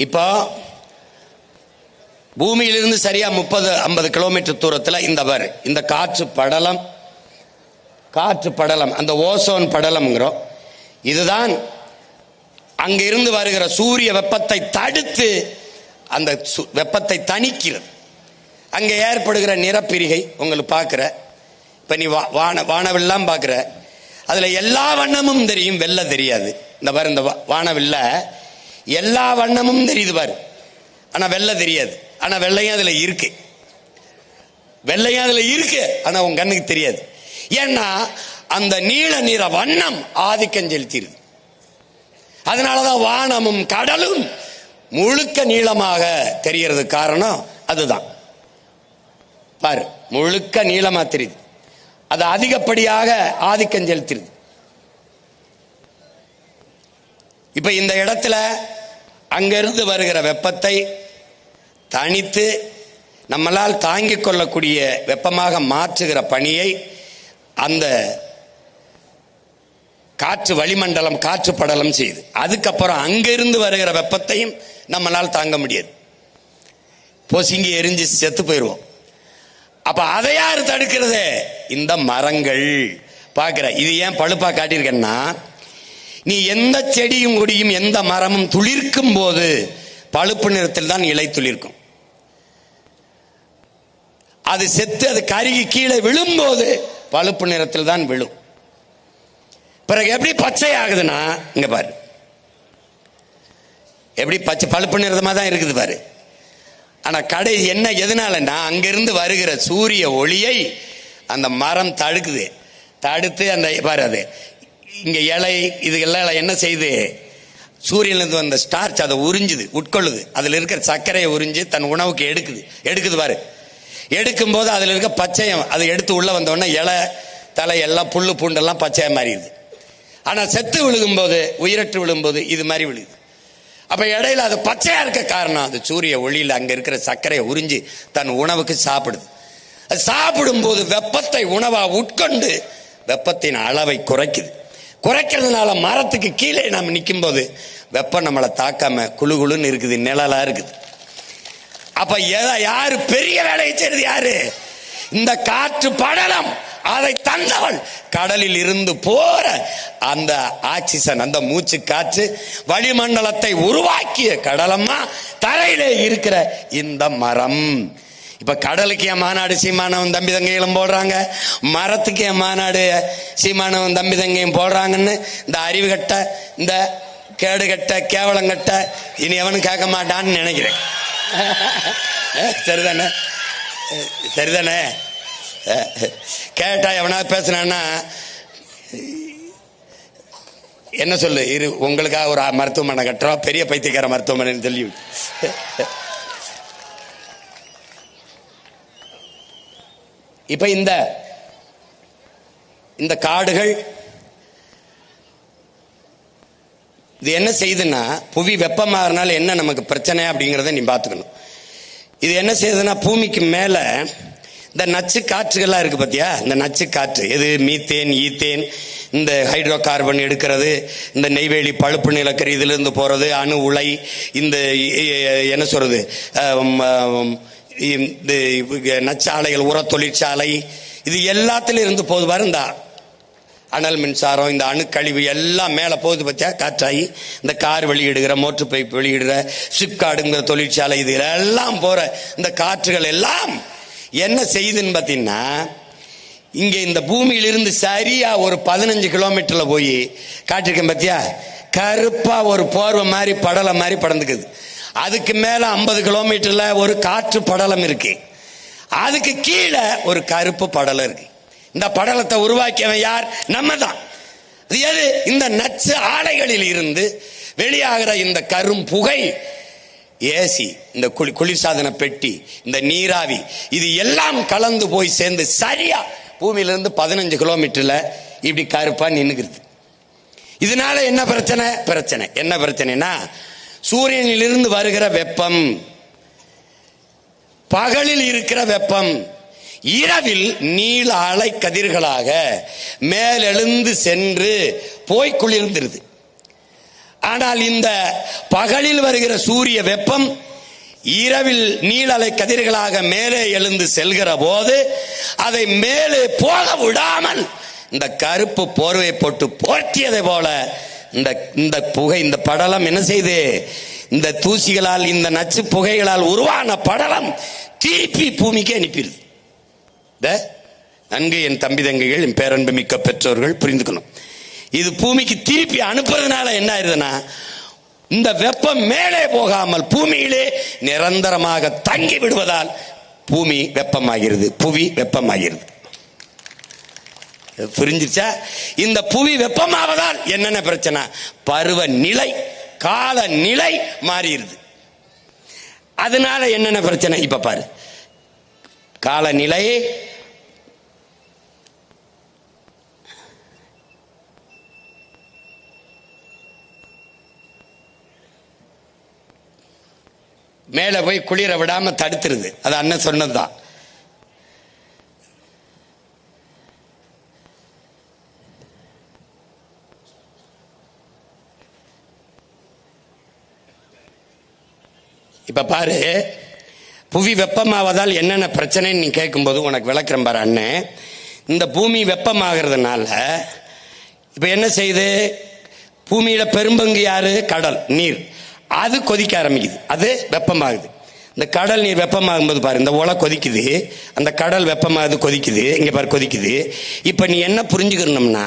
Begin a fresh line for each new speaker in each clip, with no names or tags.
இப்போ பூமியிலிருந்து சரியா 30-50 கிலோமீட்டர் தூரத்தில் இந்த காற்று படலம் அந்த ஓசோன் படலம்ங்கிறோம். இதுதான் அங்கிருந்து வருகிற சூரிய வெப்பத்தை தடுத்து அந்த வெப்பத்தை தணிக்கிறது. அங்கே ஏற்படுகிற நிறப்பிரிகை உங்களுக்கு பார்க்குற, இப்போ நீ வானவில்லாம் பார்க்குற, அதில் எல்லா வண்ணமும் தெரியும், வெள்ளை தெரியாது. இந்த வானவில்ல எல்லா வண்ணமும் தெரியுது பாரு, ஆனால் வெள்ளை தெரியாது. ஆனால் வெள்ளையும் அதில் இருக்கு, ஆனால் உன் கண்ணுக்கு தெரியாது. ஏன்னா அந்த நீல நிற வண்ணம் ஆதிக்கம் செலுத்திடுது. அதனாலதான் வானமும் கடலும் முழுக்க நீளமாக தெரியறது. காரணம் அதுதான் பாரு, முழுக்க நீளமா தெரியுது. அது அதிகப்படியாக ஆதிக்கம் செலுத்திடுது. இப்ப இந்த இடத்துல அங்கிருந்து வருகிற வெப்பத்தை தனித்து நம்மளால் தாங்கிக் கொள்ளக்கூடிய வெப்பமாக மாற்றுகிற பணியை அந்த காற்று வளிமண்டலம், காற்று படலம் செய்யுது. அதுக்கப்புறம் அங்கிருந்து வருகிற வெப்பத்தையும் நம்மளால் தாங்க முடியாது, பொசுங்கி எரிஞ்சு செத்து போயிடுவோம். அப்ப அதை யார் தடுக்கிறது? இந்த மரங்கள். பார்க்கிற இது ஏன் பழுப்பா காட்டியிருக்கேன்னா, நீ எந்த செடியும் கொடியும் எந்த மரமும் துளிர்க்கும் போது பழுப்பு நிறத்தில் தான் இலை துளிர்க்கும். அது செத்து அது கருகி கீழே விழும்போது பழுப்பு நிறத்தில் தான் விழும். பிறகு எப்படி பச்சை ஆகுதுன்னா, இங்க பாரு, எப்படி பச்சை பழுப்பு நிறமா தான் இருக்குது பாரு. ஆனா கடை என்ன எதனாலன்னா, அங்கிருந்து வருகிற சூரிய ஒளியை அந்த மரம் தடுத்து அந்த பாரு, அது இங்க இலை இதுகெல்லாம் என்ன செய்யுது, சூரியனிலிருந்து வந்த ஸ்டார்ச் அதை உட்கொள்ளுது. அதுல இருக்கிற சர்க்கரையை உறிஞ்சு தன் உணவுக்கு எடுக்குது பாரு. எடுக்கும் போது அதுல இருக்க பச்சையம் அதை எடுத்து உள்ள வந்தோடனே இலை தலை எல்லாம் புல்லு பூண்டெல்லாம் பச்சையா மாறிடுது. ஆனா செத்து விழுகும்போது, உயிரற்று விழும்போது இது மாதிரி விழுகுது. அப்ப இடையில அது பச்சையா இருக்க காரணம், அது சூரிய ஒளியில் அங்க இருக்கிற சர்க்கரையை உறிஞ்சி தன் உணவுக்கு சாப்பிடுது. அது சாப்பிடும் போது வெப்பத்தை உணவா உட்கொண்டு வெப்பத்தின் அளவை குறைக்கிறதுனால மரத்துக்கு கீழே நாம் நிற்கும் போது வெப்பம் நம்மளை தாக்காம குளுகுளுன்னு இருக்குது, நிழலா இருக்குது. அப்ப யாரு பெரிய வேலையை செய்யறது? யாரு? இந்த காற்று படலம். அதை தந்தவள் கடலில் இருந்து போற அந்த ஆக்சிஜன், அந்த மூச்சு காற்று வளிமண்டலத்தை உருவாக்கிய கடலம்மா தரையிலே இருக்கிற இந்த மரம். இப்ப கடலுக்கு என் மாநாடு சீமானவன் தம்பி தங்கைகளும் போடுறாங்க, மரத்துக்கு என் மாநாடு சீமானவன் தம்பி தங்கையும் போடுறாங்கன்னு இந்த அறிவு கட்ட, இந்த கேடு கட்ட, கேவலங்கட்ட இனி எவனும் கேட்க மாட்டான்னு நினைக்கிறேன். சரிதானே? கேட்டா எவனா பேசுனா என்ன சொல்லு, உங்களுக்காக ஒரு மருத்துவமனை கட்டுறோம், பெரிய பைத்தியக்கார மருத்துவமனை சொல்லி. இப்ப இந்த காடுகள் இது என்ன செய்யுதுன்னா, புவி வெப்பமாகறனால என்ன நமக்கு பிரச்சனை அப்படிங்கிறத நீ பார்த்துக்கணும். இது என்ன செய்யுதுன்னா, பூமிக்கு மேல இந்த நச்சு காற்றுகள்லாம் இருக்கு பாத்தியா, இந்த நச்சு காற்று எது, மீத்தேன், ஈத்தேன், இந்த ஹைட்ரோ கார்பன் எடுக்கிறது, இந்த நெய்வேலி பழுப்பு நிலக்கரி இதுல இருந்து போறது, அணு உலை, இந்த என்ன சொல்றது, இந்த நச்சாலைகள், உர தொழிற்சாலை, இது எல்லாத்திலும் இருந்து போது பாரு. இந்த அனல் மின்சாரம், இந்த அணுக்கழிவு எல்லாம் மேல போகுது பத்தியா, காற்றாகி இந்த கார் வெளியிடுகிற, மோட்டர் பைப் வெளியிடுற, சிப்காடுங்கிற தொழிற்சாலை, இது எல்லாம் போற இந்த காற்றுகள் எல்லாம் என்ன செய்யுதுன்னு பாத்தீங்கன்னா, இங்க இந்த பூமியிலிருந்து சரியா ஒரு 15 கிலோமீட்டர்ல போய் காட்டிருக்கேன் பத்தியா, கருப்பா ஒரு போர்வை மாதிரி படலை மாதிரி படந்துக்குது. அதுக்கு மேல 50 கிலோமீட்டர்ல ஒரு காற்று படலம் இருக்கு, அதுக்கு கீழே ஒரு கருப்பு படலம் இருக்கு. இந்த படலத்தை உருவாக்கியவன் யார்? நம்ம தான். எது? இந்த நச்சு ஆலைகளில் இருந்து வெளியாகிற இந்த கரும் புகை, ஏசி, இந்த குளிர்சாதன பெட்டி, இந்த நீராவி, இது எல்லாம் கலந்து போய் சேர்ந்து சரியா பூமியிலிருந்து 15 கிலோமீட்டர்ல இப்படி கருப்பா நின்னுக்கிறது. இதனால என்ன பிரச்சனை? என்ன பிரச்சனைனா, சூரியனில் இருந்து வருகிற வெப்பம், பகலில் இருக்கிற வெப்பம் இரவில் நீல அலை கதிர்களாக மேலெழுந்து சென்று போய் குளிர்ந்துருது. ஆனால் இந்த பகலில் வருகிற சூரிய வெப்பம் இரவில் நீலலை கதிர்களாக மேலே எழுந்து செல்கிற போது அதை மேலே போக விடாமல் இந்த கருப்பு போர்வை போட்டு போர்த்தியதை போல இந்த புகை, இந்த படலம் என்ன செய்து, இந்த தூசிகளால், இந்த நச்சு புகைகளால் உருவான படலம் திருப்பி பூமிக்கு அனுப்பிடுது. நன்கு என் தம்பி தங்கைகள், என் பேரன்பு மிக்க பெற்றோர்கள் புரிந்துக்கணும். இது பூமிக்கு திருப்பி அனுப்புறதுனால என்ன ஆயிருதுன்னா, இந்த வெப்பம் மேலே போகாமல் பூமியிலே நிரந்தரமாக தங்கி விடுவதால் பூமி வெப்பமாகிறது, புவி வெப்பமாகிறது. புரிஞ்சிச்சா? இந்த புவி வெப்பமாவதால் என்னென்ன பிரச்சனை? பருவ நிலை, கால நிலை மாறிடுது. அதனால என்னென்ன பிரச்சனை இப்ப பாரு. காலநிலை, மேல போய் குளிர விடாம தடுத்துருது. அது அண்ணன் சொன்னதுதான். இப்ப பாரு, புவி வெப்பமாவதால் என்னென்ன பிரச்சனைன்னு நீ கேட்கும்போது உனக்கு விளக்குறேன் பாரு அண்ணன். இந்த பூமி வெப்பமாகிறதுனால இப்ப என்ன செய்யுது, பூமியில பெரும்பங்கு யாரு? கடல் நீர். அது கொதிக்க ஆரம்பிக்குது, அது வெப்பமாகுது. இந்த கடல் நீர் வெப்பமாகும் போது பாரு, இந்த ஒலை கொதிக்குது, அந்த கடல் வெப்பமாகுது, கொதிக்குது, இங்க பாரு கொதிக்குது. இப்ப நீ என்ன புரிஞ்சுக்கணும்னா,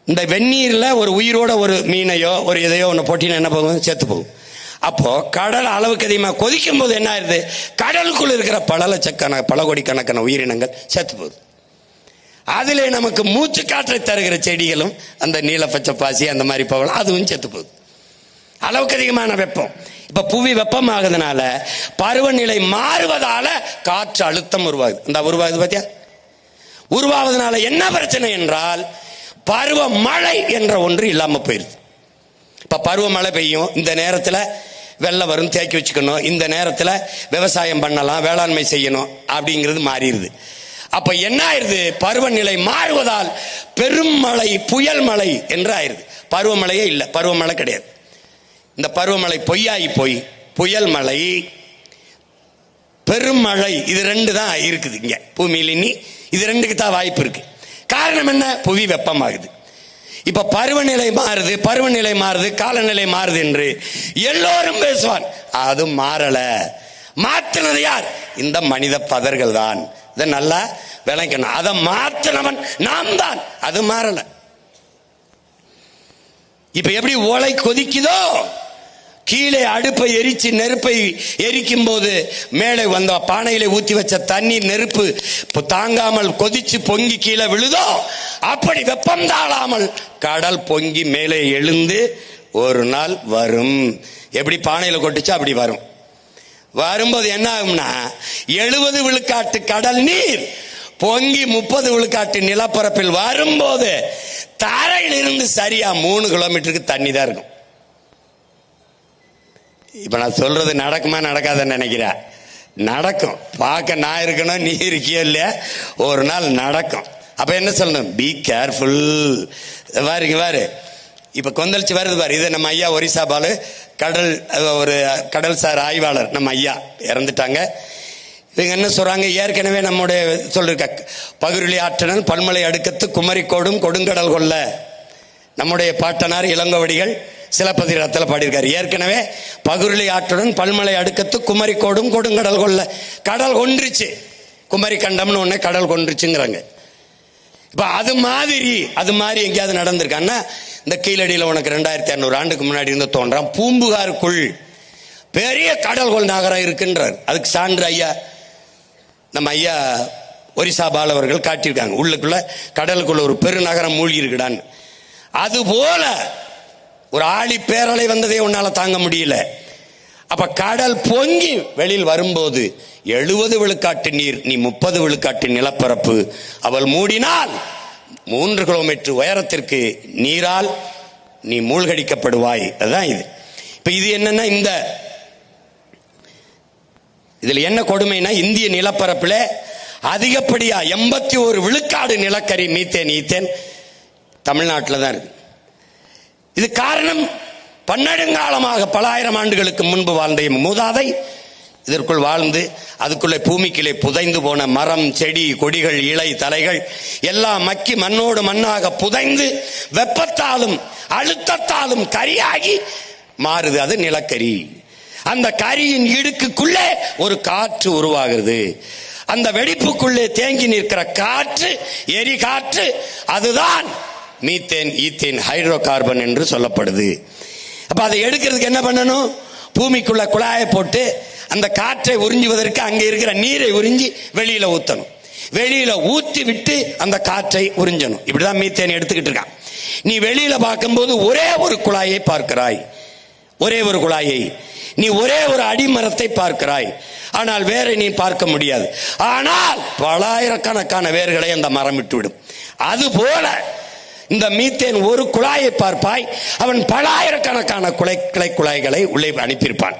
இந்த வெந்நீர்ல ஒரு உயிரோட ஒரு மீனையோ ஒரு எதையோ ஒன்று போட்டினா என்ன போகும்? செத்து போகும். அப்போ கடல் அளவுக்கு அதிகமாக கொதிக்கும் போது என்ன ஆயிருது? கடலுக்குள்ள இருக்கிற பல கோடிக்கணக்கான உயிரினங்கள் செத்து போகுது. அதிலே நமக்கு மூச்சு காற்றை தருகிற செடிகளும், அந்த நீலப்பச்சை பாசி, அந்த மாதிரி பவளம், அதுவும் செத்து போகுது. அளவுக்கு அதிகமான வெப்பம். இப்ப புவி வெப்பம் ஆகுதுனால பருவநிலை மாறுவதால காற்று அழுத்தம் உருவாகுது. இந்த உருவாகுது பாத்தியா? உருவாவதுனால என்ன பிரச்சனை என்றால், பருவ மழை என்ற ஒன்று இல்லாம போயிருது. இப்ப பருவமழை பெய்யும், இந்த நேரத்தில் வெள்ளம் வரும், தேக்கி வச்சுக்கணும், இந்த நேரத்தில் விவசாயம் பண்ணலாம், வேளாண்மை செய்யணும் அப்படிங்கிறது மாறிடுது. அப்ப என்ன ஆயிருது? பருவநிலை மாறுவதால் பெரும் மழை, புயல் மழை என்று ஆயிருது. பருவமழையே இல்லை, பருவமழை கிடையாது. இந்த பருவமழை பொய்யாகி போய் புயல் மழை, பெருமழை, இது ரெண்டு தான் இருக்குது இங்க பூமியில். இனி இது ரெண்டுக்கு தான் வாய்ப்பு இருக்கு. காரணம் என்ன? புவி வெப்பமாகுது. இப்ப பருவநிலை மாறுது, பருவநிலை மாறுது, காலநிலை மாறுது என்று எல்லோரும் பேசுவான். அது மாறல. மாற்றினது யார்? இந்த மனித பதர்கள் தான். இதை நல்லா விளக்கணும். அதை மாற்றினவன் நாம் தான். அது மாறல. இப்ப எப்படி ஓலை கொதிக்குதோ, கீழே அடுப்பை எரிச்சு நெருப்பை எரிக்கும் போது மேலே வந்த பானையில ஊத்தி வச்ச தண்ணீர் நெருப்பு தாங்காமல் கொதிச்சு பொங்கி கீழே விழுதோ, அப்படி வெப்பம் தாழாமல் கடல் பொங்கி மேலே எழுந்து ஒரு நாள் வரும். எப்படி பானையில கொட்டுச்சோ அப்படி வரும். வரும்போது என்ன ஆகும்னா, 70 விழுக்காட்டு கடல் நீர் பொங்கி 30 விழுக்காட்டு நிலப்பரப்பில் வரும்போது தரையில் இருந்து சரியா 3 கிலோமீட்டருக்கு தண்ணி தான் இருக்கும். இப்ப நான் சொல்றது நடக்குமா நடக்காதுன்னு நினைக்கிறேன். நடக்கும். பார்க்க நான் இருக்கணும், நீ இருக்கியோ இல்லையா, ஒரு நாள் நடக்கும். அப்ப என்ன சொல்லணும்? Be careful. வாரு இப்ப கொந்தளிச்சு வருது பாரு. இது நம்ம ஐயா ஒரிசா பாலு, ஒரு கடல்சார் ஆய்வாளர், நம்ம ஐயா இறந்துட்டாங்க. இவங்க என்ன சொல்றாங்க? ஏற்கனவே நம்முடைய சொல்லிருக்க பகுருளி ஆற்றனன் பல்மலை அடுக்கத்து குமரிக்கோடும் கொடுங்கடல் கொள்ள நம்முடைய பாட்டனார் இளங்கோவடிகள் சிலப்பதிகாரத்தில் பாடியிருக்காரு. ஏற்கனவே பகுருளி ஆற்றுடன் பல்மலை அடுக்கத்து குமரிக்கோடும் கொடுங்கடல் கொள்ள. கடல் கொன்றுச்சு, குமரி கண்டம்னு ஒண்ணு கடல் கொன்றுச்சுங்கிறாங்க. இப்ப அது மாதிரி எங்கேயாவது நடந்திருக்கான்னா, இந்த கீழடியில் உனக்கு 2600 ஆண்டுக்கு முன்னாடி இருந்து தோன்றான் பூம்புகாருக்குள் பெரிய கடல்கொள் நகரம் இருக்குன்றார். அதுக்கு சான்று ஐயா நம்ம ஐயா ஒரிசா பால் அவர்கள் காட்டியிருக்காங்க. உள்ளுக்குள்ள கடலுக்குள்ள ஒரு பெருநகரம் மூழ்கி இருக்குடான்னு. அது போல ஒரு ஆழி பேரலை வந்ததே உன்னால தாங்க முடியல. அப்ப கடல் பொங்கி வெளியில் வரும்போது 70 விழுக்காட்டு நீர், நீ 30 விழுக்காட்டு நிலப்பரப்பு அவள் மூடினால் 3 கிலோமீட்டர் உயரத்திற்கு நீரால் நீ மூழ்கடிக்கப்படுவாய். அதுதான் இது. இப்ப இது என்னன்னா, இந்த இதுல என்ன கொடுமைனா, இந்திய நிலப்பரப்புல அதிகப்படியா 81 விழுக்காடு நிலக்கரி மீத்தேன் தமிழ்நாட்டில் தான் இருக்கு. இது காரணம், பன்னெடுங்காலமாக பல ஆயிரம் ஆண்டுகளுக்கு முன்பு வாழ்ந்த மூதாதை இதற்குள் வாழ்ந்து அதுக்குள்ளே பூமிக்கிலே புதைந்து போன மரம், செடி, கொடிகள், இலை, தலைகள் எல்லாம் மக்கி மண்ணோடு மண்ணாக புதைந்து வெப்பத்தாலும் அழுத்தத்தாலும் கரியாகி மாறுது. அது நிலக்கரி. அந்த கரியின் இடுக்குள்ளே ஒரு காற்று உருவாகிறது. அந்த வெடிப்புக்குள்ளே தேங்கி நிற்கிற காற்று, எரி காற்று, அதுதான் மீத்தேன், ஈத்தேன், ஹைட்ரோ கார்பன் என்று சொல்லப்படுது. அப்ப அதை எடுக்கிறதுக்கு என்ன பண்ணணும்? பூமிக்குள்ள குழாயை போட்டு அந்த காற்றை உறிஞ்சுவதற்கு அங்கே இருக்கிற நீரை உறிஞ்சி வெளியில ஊத்தணும். வெளியில ஊத்தி விட்டு அந்த காற்றை உறிஞ்சணும். இப்படிதான் மீத்தேன் எடுத்துக்கிட்டு இருக்கான். நீ வெளியில பார்க்கும்போது ஒரே ஒரு குழாயை பார்க்கிறாய், ஒரே ஒரு குழாயை. நீ ஒரே ஒரு அடிமரத்தை பார்க்கிறாய், ஆனால் வேற நீ பார்க்க முடியாது. ஆனால் பலாயிரக்கணக்கான வேர்களை அந்த மரம் விட்டுவிடும். அதுபோல இந்த மீத்தேன் ஒரு குழாயை பார்ப்பாய், அவன் பலாயிரக்கணக்கான கிளை குழாய்களை உள்ளே அனுப்பியிருப்பான்.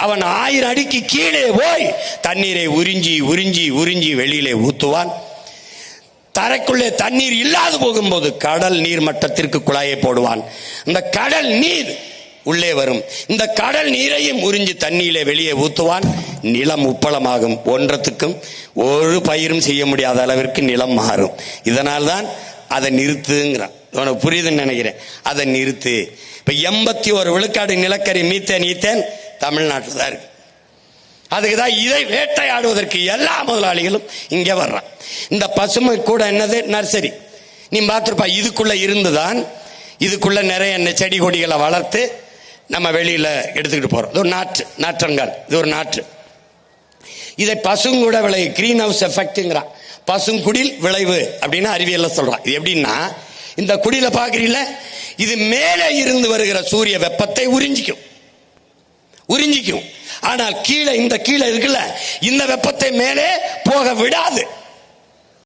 அவன் 1000 அடிக்கு கீழே போய் தண்ணீரை உறிஞ்சி உறிஞ்சி உறிஞ்சி வெளியிலே ஊத்துவான். தரைக்குள்ளே தண்ணீர் இல்லாது போகும்போது கடல் நீர் மட்டத்திற்கு குழாயை போடுவான். இந்த கடல் நீர் உள்ளே வரும். இந்த கடல் நீரையும் உறிஞ்சி தண்ணீரை வெளியே ஊத்துவான். நிலம் உப்பளமாகும். ஒன்றத்துக்கும் ஒரு பயிரும் செய்ய முடியாத அளவிற்கு நிலம் மாறும். இதனால்தான் அதை நிறுத்துங்கிறான். உனக்கு புரியுதுன்னு நினைக்கிறேன். அதை நிறுத்து. இப்ப 81 விழுக்காடு நிலக்கரி மீத்தேன், ஈத்தேன் தமிழ்நாட்டில் தான் இருக்கு. அதுக்குதான் இதை வேட்டையாடுவதற்கு எல்லா முதலாளிகளும் இங்கே வர்றான். இந்த பசுமை கூட என்னது? நர்சரி. நீ பார்த்துருப்பா. இதுக்குள்ள இருந்துதான் இதுக்குள்ள நிறைய செடி கொடிகளை வளர்த்து நம்ம வெளியில எடுத்துக்கிட்டு போறோம். இது ஒரு நாற்றங்கால், இது ஒரு நாற்று. இதை பசுங்கூட விளைவு, கிரீன் ஹவுஸ் எஃபெக்ட்ங்கிறான். பசுங்குடில் விளைவு அப்படின்னு அறிவியல்ல சொல்றான். இது எப்படின்னா, இந்த குடியில பாக்குறீங்கள, இது மேலே இருந்து வருகிற சூரிய வெப்பத்தை உறிஞ்சிக்கும். ஆனால் கீழே, இந்த கீழே இருக்குல்ல, இந்த வெப்பத்தை மேலே போக விடாது.